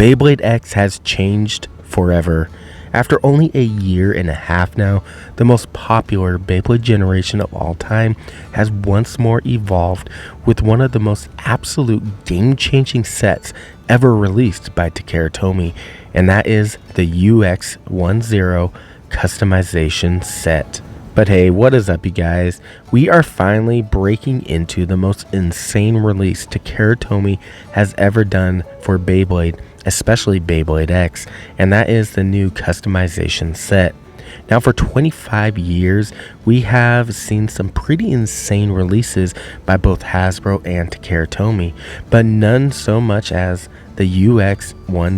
Beyblade X has changed forever. After only a year and a half now, the most popular Beyblade generation of all time has once more evolved with one of the most absolute game-changing sets ever released by Tyranno, and that is the UX-10 customization set. But hey, what is up you guys? We are finally breaking into the most insane release Tyranno has ever done for Beyblade, especially Beyblade X, and that is the new customization set. Now for 25 years, we have seen some pretty insane releases by both Hasbro and Tyranno, but none so much as the UX-10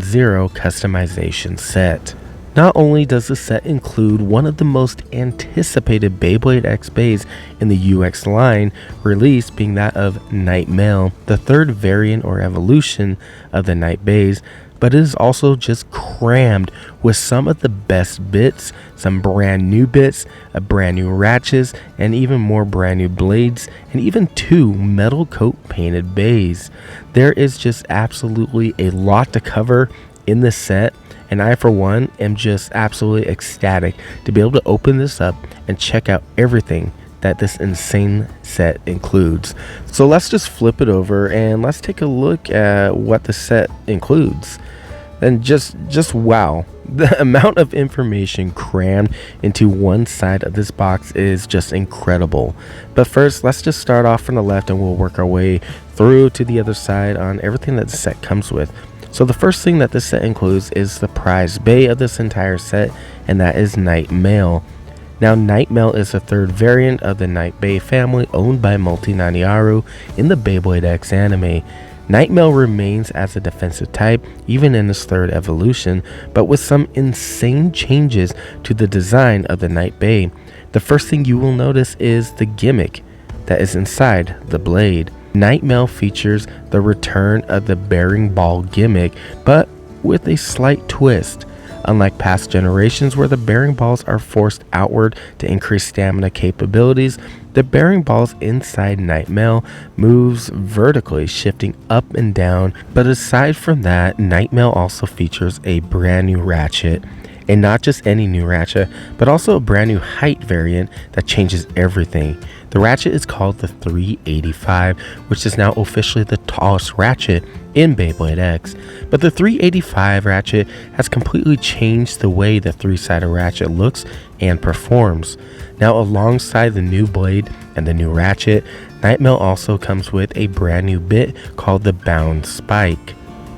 customization set. Not only does the set include one of the most anticipated Beyblade X bays in the UX line release, being that of Knight Mail, the third variant or evolution of the Knight bays, but it is also just crammed with some of the best bits, some brand new bits, a brand new Ratchets, and even more brand new blades, and even 2 metal coat painted bays. There is just absolutely a lot to cover in this set, and I for one am just absolutely ecstatic to be able to open this up and check out everything that this insane set includes. So let's just flip it over and let's take a look at what the set includes. And just wow, the amount of information crammed into one side of this box is just incredible. But first, let's just start off from the left and we'll work our way through to the other side on everything that the set comes with. So the first thing that this set includes is the prize bay of this entire set, and that is Knight Mail. Now Knight Mail is the third variant of the Knight Bay family owned by Multi-Naniaru in the Beyblade X anime. Knight Mail remains as a defensive type even in its third evolution, but with some insane changes to the design of the Knight Bay. The first thing you will notice is the gimmick that is inside the blade. Knight Mail features the return of the bearing ball gimmick, but with a slight twist. Unlike past generations where the bearing balls are forced outward to increase stamina capabilities, the bearing balls inside Knight Mail moves vertically, shifting up and down. But aside from that, Knight Mail also features a brand new Ratchet. And not just any new Ratchet, but also a brand new height variant that changes everything. The Ratchet is called the 385, which is now officially the tallest Ratchet in Beyblade X. But the 385 Ratchet has completely changed the way the 3-sided Ratchet looks and performs. Now alongside the new blade and the new Ratchet, Knight Mail also comes with a brand new bit called the Bound Spike.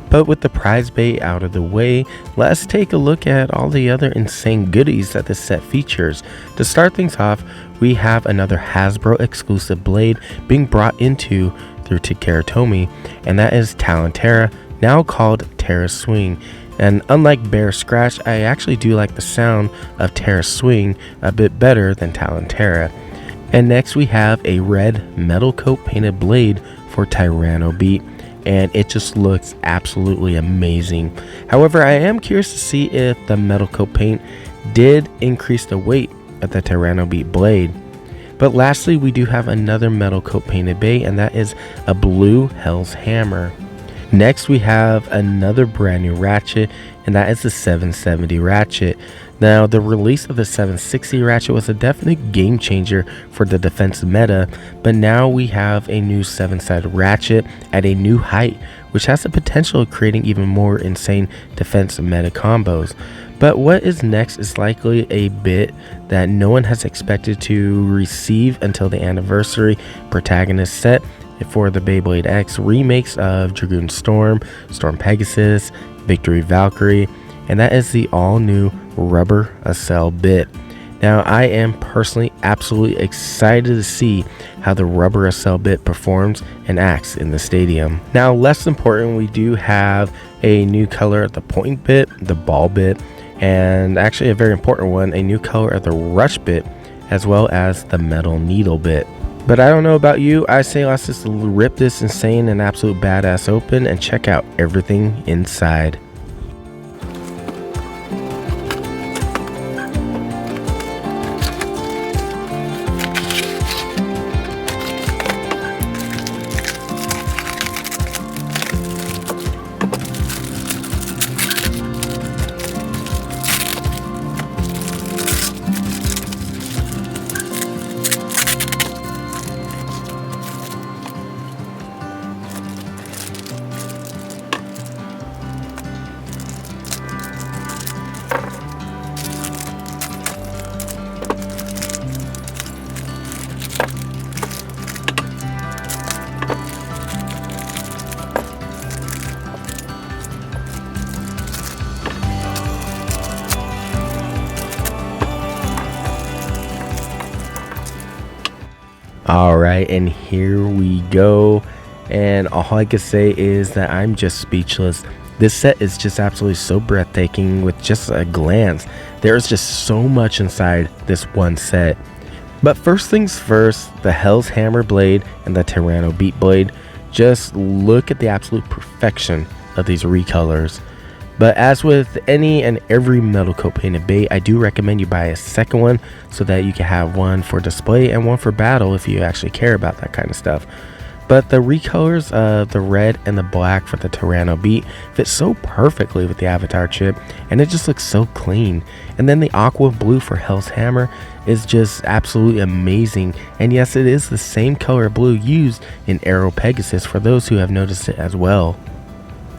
But with the prize bay out of the way, let's take a look at all the other insane goodies that this set features. To start things off, we have another Hasbro exclusive blade being brought into through Tyranno, and that is Ptera, now called Ptera Swing. And unlike Bear Scratch, I actually do like the sound of Ptera Swing a bit better than Ptera. And next we have a red metal coat painted blade for Tyranno Beat, and it just looks absolutely amazing. However, I am curious to see if the metal coat paint did increase the weight of the Tyranno Beat blade. But lastly, we do have another metal coat painted bay, and that is a blue Hell's Hammer. Next we have another brand new Ratchet, and that is the 770 Ratchet. Now the release of the 760 Ratchet was a definite game changer for the defense meta, but now we have a new 7-sided Ratchet at a new height, which has the potential of creating even more insane defense meta combos. But what is next is likely a bit that no one has expected to receive until the anniversary protagonist set for the Beyblade X remakes of Dragoon Storm, Storm Pegasus, Victory Valkyrie, and that is the all-new Rubber Accel Bit. Now I am personally absolutely excited to see how the Rubber Accel Bit performs and acts in the stadium. Now less important, we do have a new color of the point bit, the ball bit, and actually a very important one, a new color of the rush bit, as well as the metal needle bit. But I don't know about you, I say let's just rip this insane and absolute badass open and check out everything inside. Alright, and here we go. And all I can say is that I'm just speechless. This set is just absolutely so breathtaking with just a glance. There's just so much inside this one set. But first things first, the Hell's Hammer blade and the Tyranno Beat blade. Just look at the absolute perfection of these recolors. But as with any and every metal coat painted bait, I do recommend you buy a second one so that you can have one for display and one for battle if you actually care about that kind of stuff. But the recolors of the red and the black for the Tyranno Beat fit so perfectly with the avatar chip, and it just looks so clean. And then the aqua blue for Hell's Hammer is just absolutely amazing. And yes, it is the same color blue used in Aero Pegasus for those who have noticed it as well.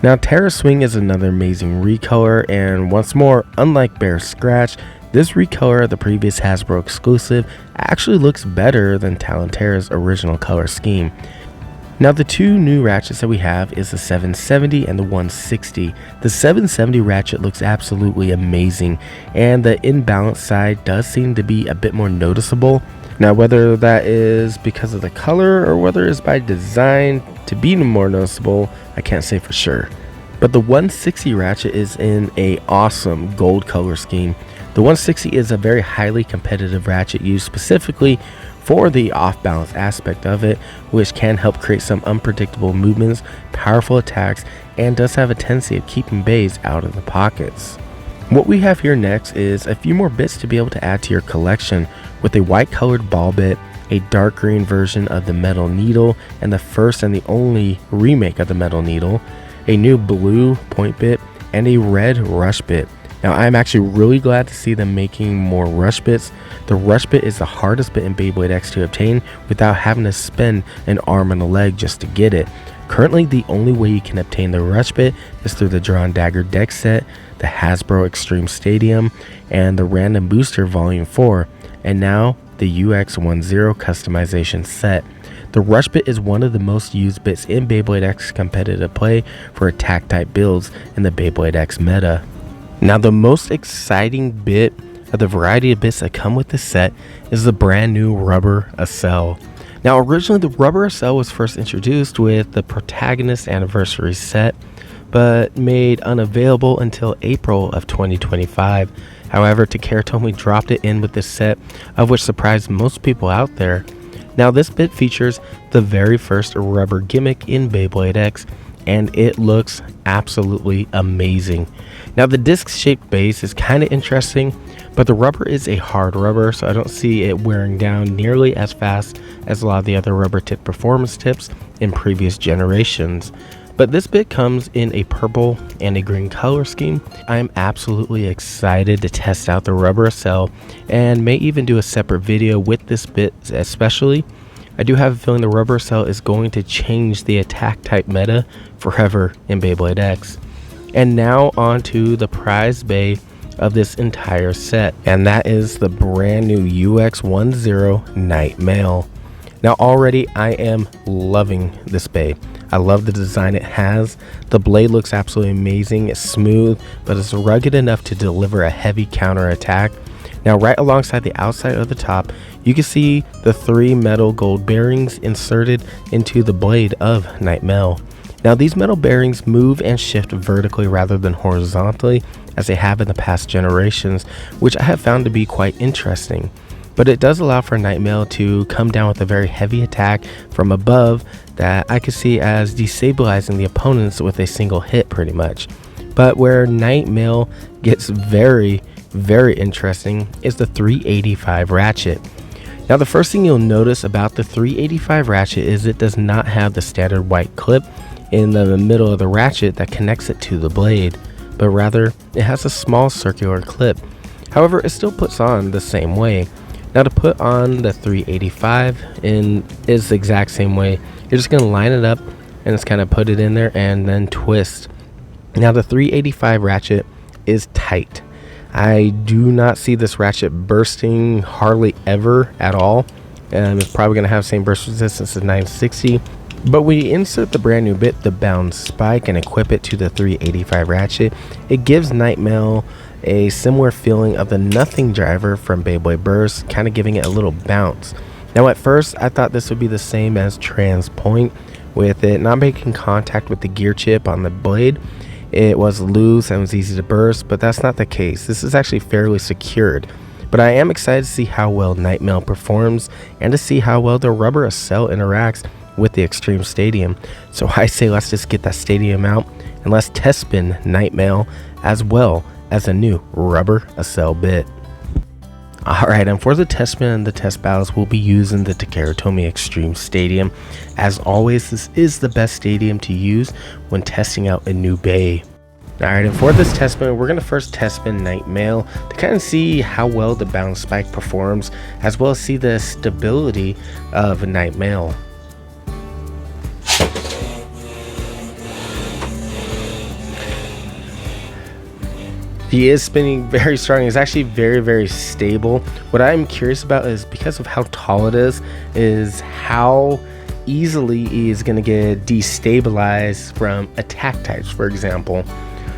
Now Terra Swing is another amazing recolor, and once more, unlike Bear Scratch, this recolor, the previous Hasbro exclusive, actually looks better than Talonterra's original color scheme. Now the two new Ratchets that we have is the 770 and the 160. The 770 Ratchet looks absolutely amazing, and the imbalanced side does seem to be a bit more noticeable. Now whether that is because of the color or whether it's by design to be more noticeable, I can't say for sure. But the 160 Ratchet is in a awesome gold color scheme. The 160 is a very highly competitive Ratchet used specifically for the off-balance aspect of it, which can help create some unpredictable movements, powerful attacks, and does have a tendency of keeping bays out of the pockets. What we have here next is a few more bits to be able to add to your collection, with a white colored ball bit, a dark green version of the metal needle, and the first and the only remake of the metal needle, a new blue point bit, and a red rush bit. Now I'm actually really glad to see them making more rush bits. The rush bit is the hardest bit in Beyblade X to obtain without having to spend an arm and a leg just to get it. Currently the only way you can obtain the rush bit is through the Drawn Dagger deck set, the Hasbro Extreme Stadium, and the Random Booster Volume 4, and now the UX-10 customization set. The rush bit is one of the most used bits in Beyblade X competitive play for attack type builds in the Beyblade X meta. Now the most exciting bit of the variety of bits that come with this set is the brand new Rubber Accel. Now originally the Rubber Accel was first introduced with the Protagonist Anniversary set, but made unavailable until April of 2025. However, Takara Tomy dropped it in with this set, of which surprised most people out there. Now this bit features the very first rubber gimmick in Beyblade X, and it looks absolutely amazing. Now the disc shaped base is kind of interesting, but the rubber is a hard rubber, so I don't see it wearing down nearly as fast as a lot of the other rubber tip performance tips in previous generations. But this bit comes in a purple and a green color scheme. I'm absolutely excited to test out the Rubber Accel and may even do a separate video with this bit especially. I do have a feeling the Rubber Accel is going to change the attack type meta forever in Beyblade X. And now on to the prize bay of this entire set, and that is the brand new UX-10 Knight Mail. Now already I am loving this bay. I love the design it has. The blade looks absolutely amazing. It's smooth, but it's rugged enough to deliver a heavy counter attack. Now right alongside the outside of the top, you can see the 3 metal gold bearings inserted into the blade of Knight Mail. Now these metal bearings move and shift vertically rather than horizontally as they have in the past generations, which I have found to be quite interesting. But it does allow for Knight Mail to come down with a very heavy attack from above that I could see as destabilizing the opponents with a single hit pretty much. But where Knight Mail gets very interesting is the 385 Ratchet. Now the first thing you'll notice about the 385 Ratchet is it does not have the standard white clip in the middle of the ratchet that connects it to the blade, but rather it has a small circular clip. However, it still puts on the same way. Now to put on the 385 is the exact same way. You're just going to line it up and just kind of put it in there and then twist. Now the 385 Ratchet is tight. I do not see this ratchet bursting hardly ever at all. It's probably going to have the same burst resistance as 960. But when you insert the brand new bit, the bound spike, and equip it to the 385 Ratchet, it gives Knight Mail a similar feeling of the Nothing Driver from Beyblade Burst, kind of giving it a little bounce. Now at first I thought this would be the same as Transpoint, with it not making contact with the gear chip on the blade. It was loose and was easy to burst, but that's not the case. This is actually fairly secured. But I am excited to see how well Knight Mail performs and to see how well the Rubber Accel interacts with the Extreme Stadium. So I say let's just get that stadium out and let's test spin Knight Mail as well as a new Rubber Accel Bit. Alright, and for the test spin and the test battles, we'll be using the Takara Extreme Stadium. As always, this is the best stadium to use when testing out a new bay. Alright, and for this test spin, we're going to first test spin Knight Mail to kind of see how well the bounce spike performs, as well as see the stability of Knight Mail. He is spinning very strong. He's actually very stable. What I'm curious about is, because of how tall it is how easily he is going to get destabilized from attack types, for example.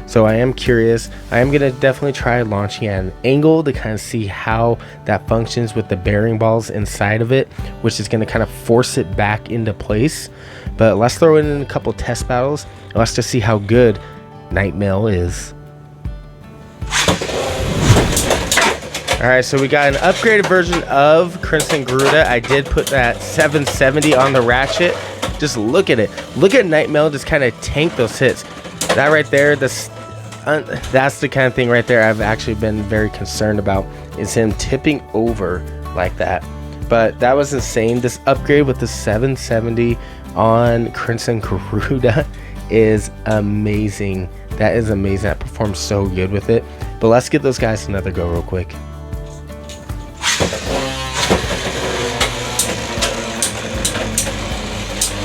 So I am curious. I am going to definitely try launching at an angle to kind of see how that functions with the bearing balls inside of it, which is going to kind of force it back into place. But let's throw it in a couple test battles and let's just see how good Knight Mail is. Alright, so we got an upgraded version of Crimson Garuda. I did put that 770 on the Ratchet. Just look at it. Look at Knight Mail just kind of tank those hits. That right there, that's the kind of thing right there I've actually been very concerned about, is him tipping over like that. But that was insane. This upgrade with the 770 on Crimson Garuda is amazing. That is amazing. That performs so good with it. But let's give those guys another go real quick.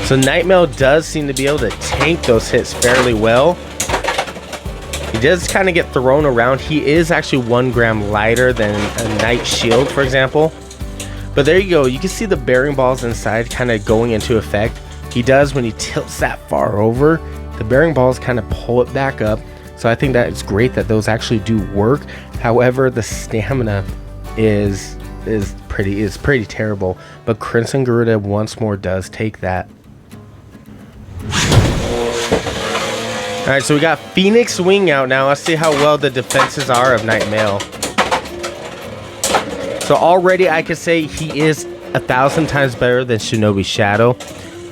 So Knight Mail does seem to be able to tank those hits fairly well. He does kind of get thrown around. He is actually 1 gram lighter than a Knight Shield, for example. But there you go. You can see the bearing balls inside kind of going into effect. He does, when he tilts that far over, the bearing balls kind of pull it back up. So I think that it's great that those actually do work. However, the stamina is pretty terrible. But Crimson Garuda once more does take that. Alright, so we got Phoenix Wing out now. Let's see how well the defenses are of Knight Mail. So already I could say he is 1,000 times better than Shinobi Shadow.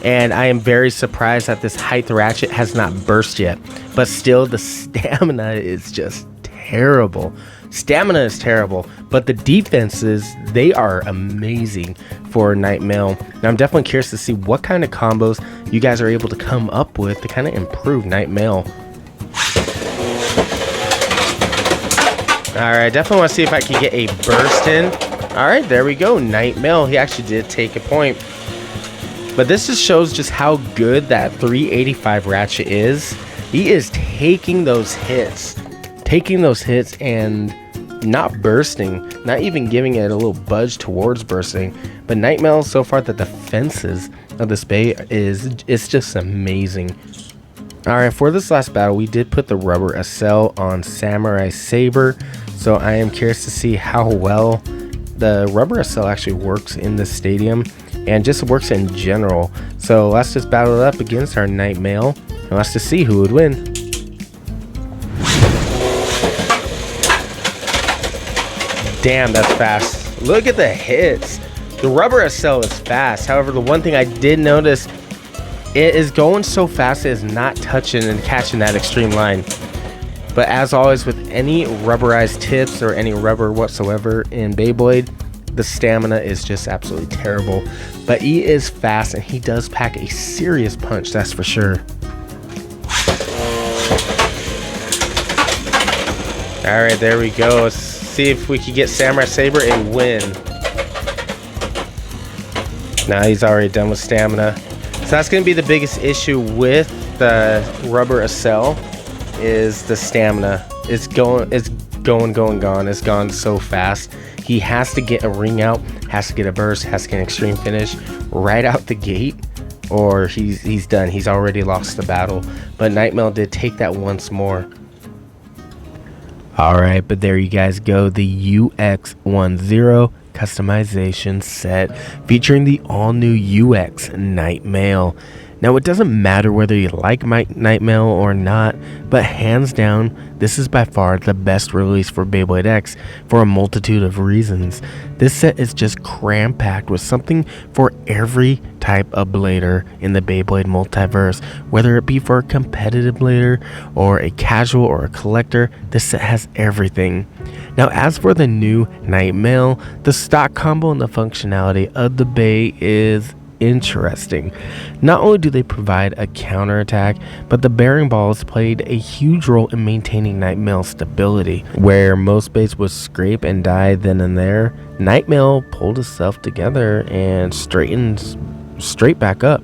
And I am very surprised that this height Ratchet has not burst yet. But still, the stamina is just terrible. Stamina is terrible, but the defenses, they are amazing for Knight Mail. Now I'm definitely curious to see what kind of combos you guys are able to come up with to kind of improve Knight Mail. Alright, definitely want to see if I can get a burst in. Alright, there we go. Knight Mail, he actually did take a point. But this just shows just how good that 385 Ratchet is. He is taking those hits and not bursting, not even giving it a little budge towards bursting. But Knight Mail, so far, the defenses of this bay it's just amazing. Alright, for this last battle, we did put the Rubber Accel on Samurai Saber. So I am curious to see how well the Rubber Accel actually works in this stadium and just works in general. So let's just battle it up against our Knight Mail and let's just see who would win. Damn, that's fast. Look at the hits. The Rubber Accel is fast. However, the one thing I did notice, it is going so fast it is not touching and catching that extreme line. But as always with any rubberized tips or any rubber whatsoever in Beyblade, the stamina is just absolutely terrible. But he is fast and he does pack a serious punch, that's for sure. Alright, there we go. Let's see if we can get Samurai Saber a win. Now he's already done with stamina. So that's going to be the biggest issue with the Rubber Accel, is the stamina. It's gone. It's gone so fast. He has to get a ring out, has to get a burst, has to get an extreme finish right out the gate, or he's done. He's already lost the battle. But Knight Mail did take that once more. Alright, but there you guys go. The UX-10 customization set featuring the all-new UX Knight Mail. Now, it doesn't matter whether you like Knight Mail or not, but hands down, this is by far the best release for Beyblade X for a multitude of reasons. This set is just cram-packed with something for every type of blader in the Beyblade multiverse, whether it be for a competitive blader or a casual or a collector. This set has everything. Now, as for the new Knight Mail, the stock combo and the functionality of the Bay is interesting. Not only do they provide a counterattack, but the bearing balls played a huge role in maintaining Knight Mail stability. Where most bays would scrape and die then and there, Knight Mail pulled itself together and straightened straight back up.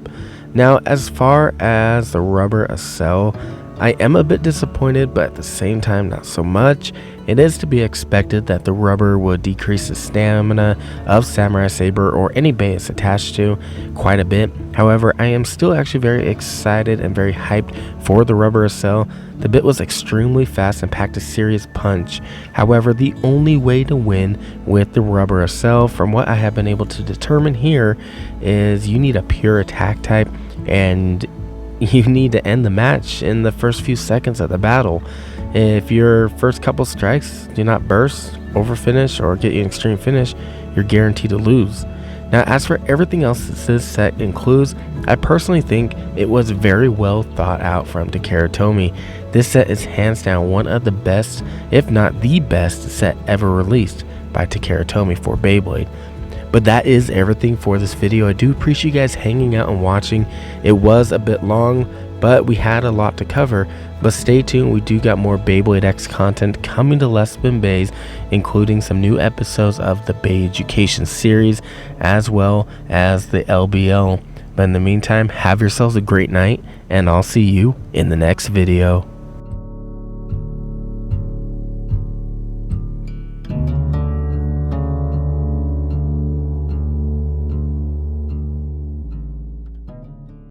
Now, as far as the Rubber Accel, I am a bit disappointed, but at the same time not so much. It is to be expected that the rubber would decrease the stamina of Samurai Saber or any bay it's attached to quite a bit. However, I am still actually very excited and very hyped for the Rubber Accel. The bit was extremely fast and packed a serious punch. However, the only way to win with the Rubber Accel, from what I have been able to determine here, is you need a pure attack type, and you need to end the match in the first few seconds of the battle. If your first couple strikes do not burst, overfinish, or get you an extreme finish, you're guaranteed to lose. Now, as for everything else that this set includes, I personally think it was very well thought out from Takara. This set is hands down one of the best, if not the best, set ever released by Takara for Beyblade. But that is everything for this video. I do appreciate you guys hanging out and watching. It was a bit long, but we had a lot to cover. But stay tuned, we do got more Beyblade X content coming to Less Spin Bays, including some new episodes of the Bay Education series, as well as the LBL. But in the meantime, have yourselves a great night, and I'll see you in the next video.